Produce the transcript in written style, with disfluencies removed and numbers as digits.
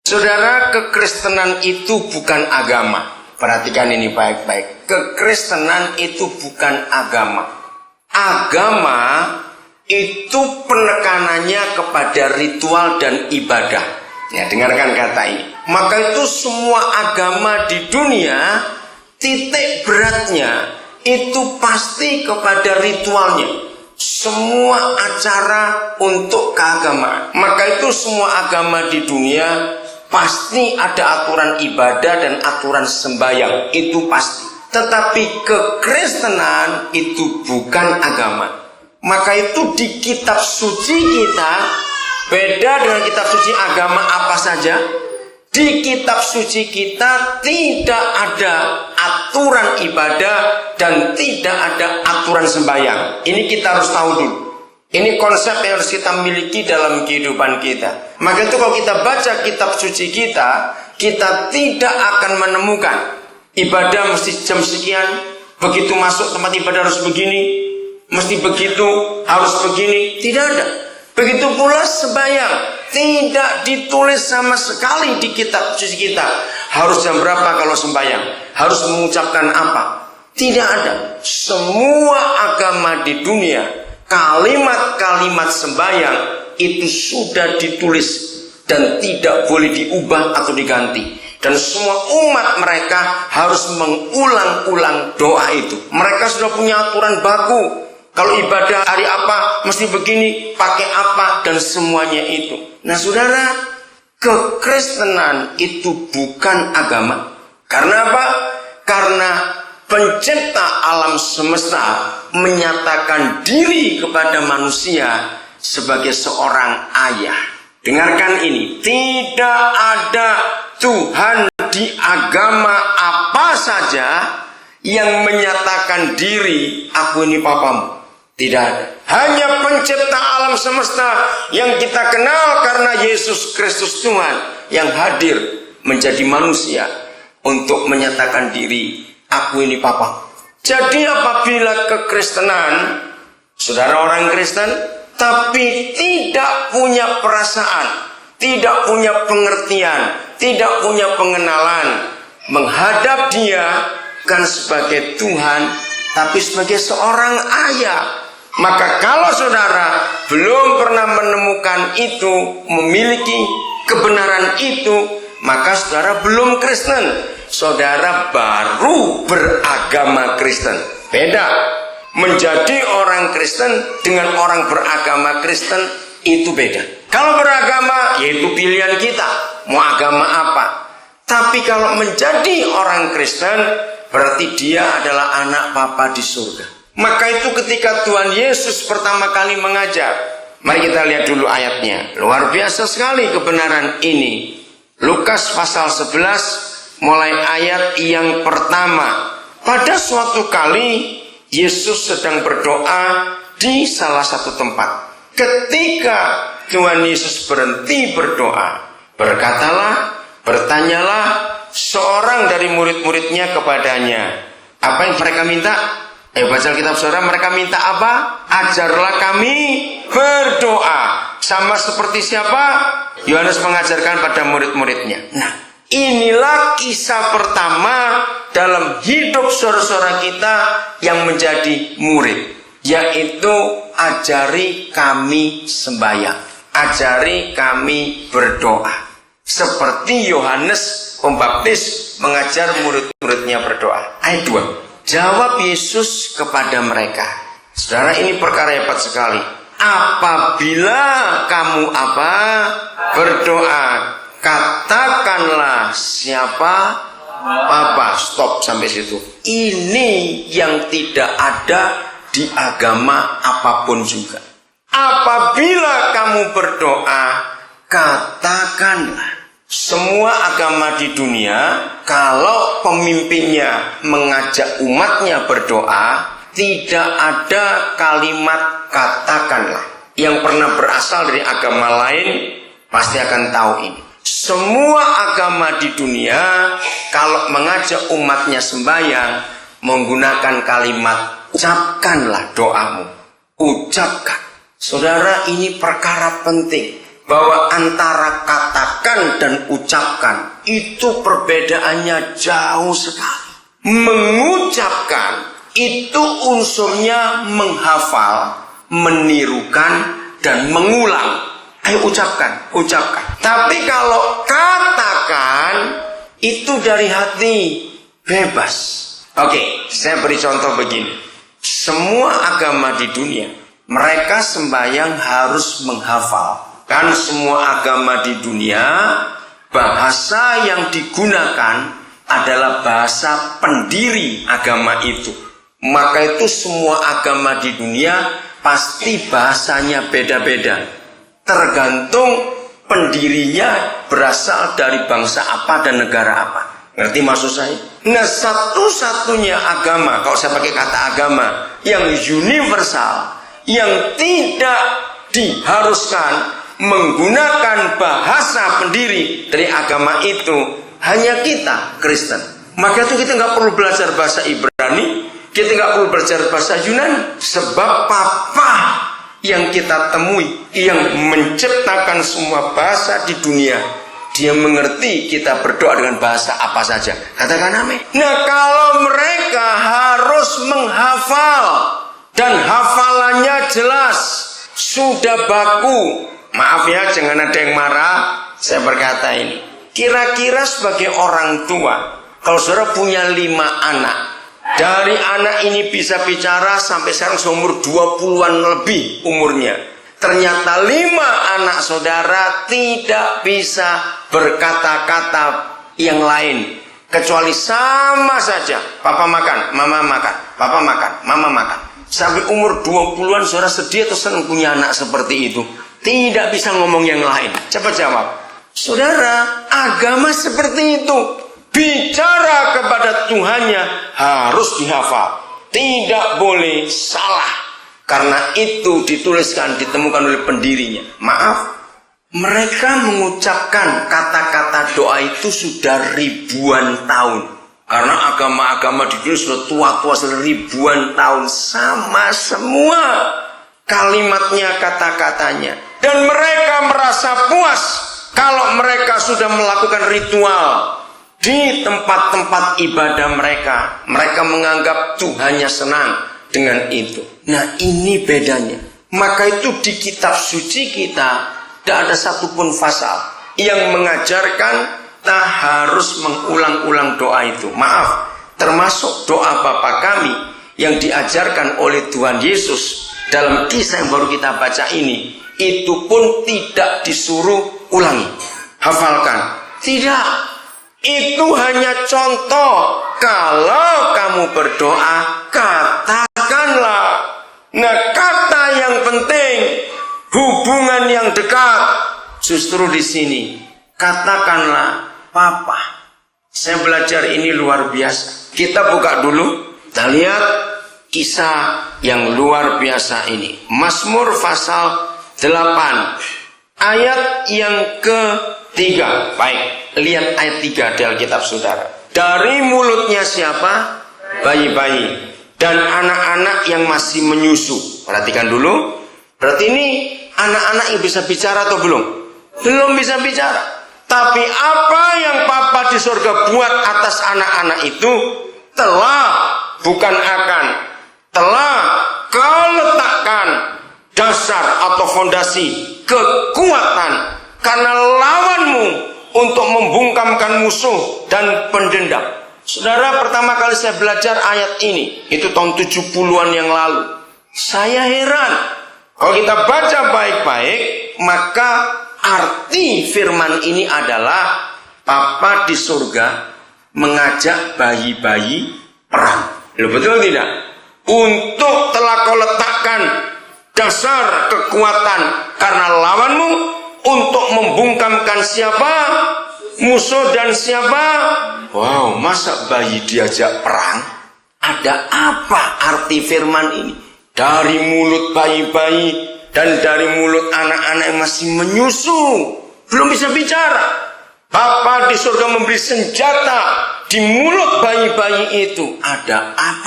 Saudara, kekristenan itu bukan agama. Perhatikan ini baik-baik. Kekristenan itu bukan agama. Agama itu penekanannya kepada ritual dan ibadah. Ya, dengarkan kata ini. Maka itu semua agama di dunia, titik beratnya itu pasti kepada ritualnya. Semua acara untuk keagamaan. Maka itu semua agama di dunia pasti ada aturan ibadah dan aturan sembahyang. Itu pasti. Tetapi kekristenan itu bukan agama. Maka itu di kitab suci kita beda dengan kitab suci agama apa saja. Di kitab suci kita tidak ada aturan ibadah dan tidak ada aturan sembahyang. Ini kita harus tahu dulu. Ini konsep yang harus kita miliki dalam kehidupan kita. Maka itu kalau kita baca kitab suci kita tidak akan menemukan ibadah mesti jam sekian, begitu masuk tempat ibadah harus begini, mesti begitu, harus begini. Tidak ada. Begitu pula sembahyang. Tidak ditulis sama sekali di kitab suci kita. Harus jam berapa kalau sembahyang? Harus mengucapkan apa? Tidak ada. Semua agama di dunia, kalimat-kalimat sembahyang itu sudah ditulis dan tidak boleh diubah atau diganti. Dan semua umat mereka harus mengulang-ulang doa itu. Mereka sudah punya aturan baku. Kalau ibadah hari apa, mesti begini, pakai apa, dan semuanya itu. Nah saudara, kekristenan itu bukan agama. Karena apa? Karena pencipta alam semesta menyatakan diri kepada manusia sebagai seorang ayah. Dengarkan ini, tidak ada Tuhan di agama apa saja yang menyatakan diri, aku ini papamu. Tidak ada. Hanya pencipta alam semesta yang kita kenal karena Yesus Kristus Tuhan yang hadir menjadi manusia untuk menyatakan diri, aku ini papa. Jadi apabila kekristenan, saudara orang Kristen, tapi tidak punya perasaan, tidak punya pengertian, tidak punya pengenalan, menghadap Dia bukan sebagai Tuhan, tapi sebagai seorang ayah. Maka kalau saudara belum pernah menemukan itu, memiliki kebenaran itu, maka saudara belum Kristen. Saudara baru beragama Kristen. Beda. Menjadi orang Kristen dengan orang beragama Kristen itu beda. Kalau beragama, yaitu pilihan kita. Mau agama apa. Tapi kalau menjadi orang Kristen, berarti dia adalah anak Bapa di surga. Maka itu ketika Tuhan Yesus pertama kali mengajar. Mari kita lihat dulu ayatnya. Luar biasa sekali kebenaran ini. Lukas pasal 11 mulai ayat yang pertama. Pada suatu kali Yesus sedang berdoa di salah satu tempat. Ketika Tuhan Yesus berhenti berdoa, bertanyalah seorang dari murid-muridnya kepadanya. Apa yang mereka minta? Baca kitab saudara, mereka minta apa? Ajarlah kami berdoa. Sama seperti siapa? Yohanes mengajarkan pada murid-muridnya. Nah, inilah kisah pertama dalam hidup saudara-saudara kita yang menjadi murid, yaitu ajari kami sembahyang, ajari kami berdoa. Seperti Yohanes Pembaptis mengajar murid-muridnya berdoa. Ayat 2. Jawab Yesus kepada mereka. Saudara, ini perkara hebat sekali. Apabila kamu apa? Berdoa, katakanlah siapa? Apa? Stop sampai situ. Ini yang tidak ada di agama apapun juga. Apabila kamu berdoa, katakanlah. Semua agama di dunia, kalau pemimpinnya mengajak umatnya berdoa, tidak ada kalimat katakanlah. Yang pernah berasal dari agama lain pasti akan tahu ini. Semua agama di dunia, kalau mengajak umatnya sembahyang, menggunakan kalimat ucapkanlah doamu. Ucapkan. Saudara, ini perkara penting. bahwa antara katakan dan ucapkan itu perbedaannya jauh sekali. Mengucapkan itu unsurnya menghafal, menirukan, dan mengulang. Ayo ucapkan, ucapkan. Tapi kalau katakan itu dari hati, bebas. Oke, saya beri contoh begini. Semua agama di dunia, mereka sembahyang harus menghafal. Kan semua agama di dunia, bahasa yang digunakan adalah bahasa pendiri agama itu. Maka itu semua agama di dunia pasti bahasanya beda-beda. Tergantung pendirinya berasal dari bangsa apa dan negara apa. Ngerti maksud saya? Nah, satu-satunya agama, kalau saya pakai kata agama, yang universal, yang tidak diharuskan menggunakan bahasa pendiri dari agama itu, hanya kita, Kristen. Maka itu kita nggak perlu belajar bahasa Ibrani, kita nggak perlu belajar bahasa Yunani. Sebab Papa yang kita temui, yang menciptakan semua bahasa di dunia, dia mengerti kita berdoa dengan bahasa apa saja. Katakan amin. Nah, kalau mereka harus menghafal dan hafalannya jelas, sudah baku. Maaf ya, jangan ada yang marah. Saya berkata ini. Kira-kira sebagai orang tua, kalau saudara punya 5 anak, dari anak ini bisa bicara sampai sekarang seumur 20-an lebih umurnya. Ternyata 5 anak saudara tidak bisa berkata-kata yang lain, kecuali sama saja. Papa makan, mama makan, papa makan, mama makan. Sampai umur 20-an saudara sedih atau senang punya anak seperti itu? Tidak bisa ngomong yang lain. Cepat jawab. Saudara, agama seperti itu. Bicara kepada Tuhannya harus dihafal. Tidak boleh salah. Karena itu dituliskan, ditemukan oleh pendirinya. Maaf, mereka mengucapkan kata-kata doa itu sudah ribuan tahun. Karena agama-agama di dunia sudah tua-tua, sudah ribuan tahun. Sama semua kalimatnya, kata-katanya. Dan mereka merasa puas kalau mereka sudah melakukan ritual di tempat-tempat ibadah mereka. Mereka menganggap Tuhannya senang dengan itu. Nah, ini bedanya. Maka itu di kitab suci kita tidak ada satupun pasal yang mengajarkan kita harus mengulang-ulang doa itu. Maaf, termasuk doa Bapa kami yang diajarkan oleh Tuhan Yesus dalam kisah yang baru kita baca ini, itu pun tidak disuruh ulangi, hafalkan. Tidak. Itu hanya contoh. Kalau kamu berdoa, katakanlah. Nah, kata yang penting, hubungan yang dekat, justru di sini. Katakanlah, Papa. Saya belajar ini luar biasa. Kita buka dulu. Kita lihat kisah yang luar biasa ini. Mazmur pasal 8 ayat yang ke-3. Baik, lihat ayat 3 di Alkitab saudara. Dari mulutnya siapa? Bayi-bayi dan anak-anak yang masih menyusu. Perhatikan dulu. Berarti ini anak-anak yang bisa bicara atau belum? Belum bisa bicara. Tapi apa yang Papa di surga buat atas anak-anak itu telah, bukan akan, telah kau letakkan dasar atau fondasi kekuatan karena lawanmu untuk membungkamkan musuh dan pendendam. Saudara, pertama kali saya belajar ayat ini itu tahun 70-an yang lalu. Saya heran. Kalau kita baca baik-baik, maka arti firman ini adalah Papa di surga mengajak bayi-bayi perang. Loh, betul tidak? Untuk telah kau letakkan dasar kekuatan karena lawanmu untuk membungkamkan siapa? Musuh dan siapa? Wow, masa bayi diajak perang? Ada apa arti firman ini? Dari mulut bayi-bayi dan dari mulut anak-anak yang masih menyusu, belum bisa bicara. Bapa di surga memberi senjata di mulut bayi-bayi itu. Ada apa?